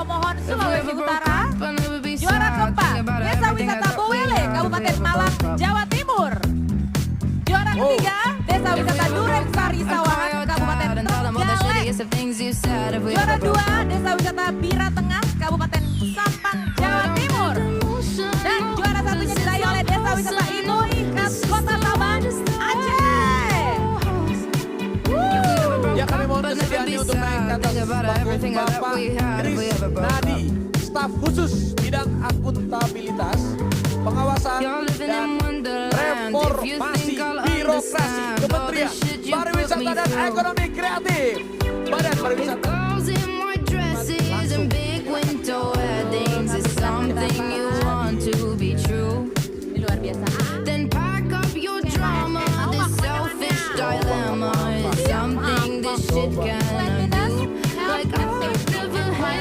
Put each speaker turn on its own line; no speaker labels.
Momohon, Sulawesi Utara. Juara keempat, Desa Wisata Bowele, Kabupaten Malang, Jawa Timur. Juara ketiga, Desa Wisata Duren Sari Sawangan, Kabupaten Trenggalek. Juara dua, Desa Wisata Bira Tengah, Kabupaten Sampang, Jawa Timur. Dan juara satunya diraih oleh Desa Wisata Inui, Kota Sabang, Aceh.
Ya, kami mohon kesediaannya untuk naik ke atas panggung Bapak Kris Nadi, staf khusus bidang akuntabilitas, pengawasan dan reformasi birokrasi Kementerian Pariwisata dan Ekonomi Kreatif, Badan Pariwisata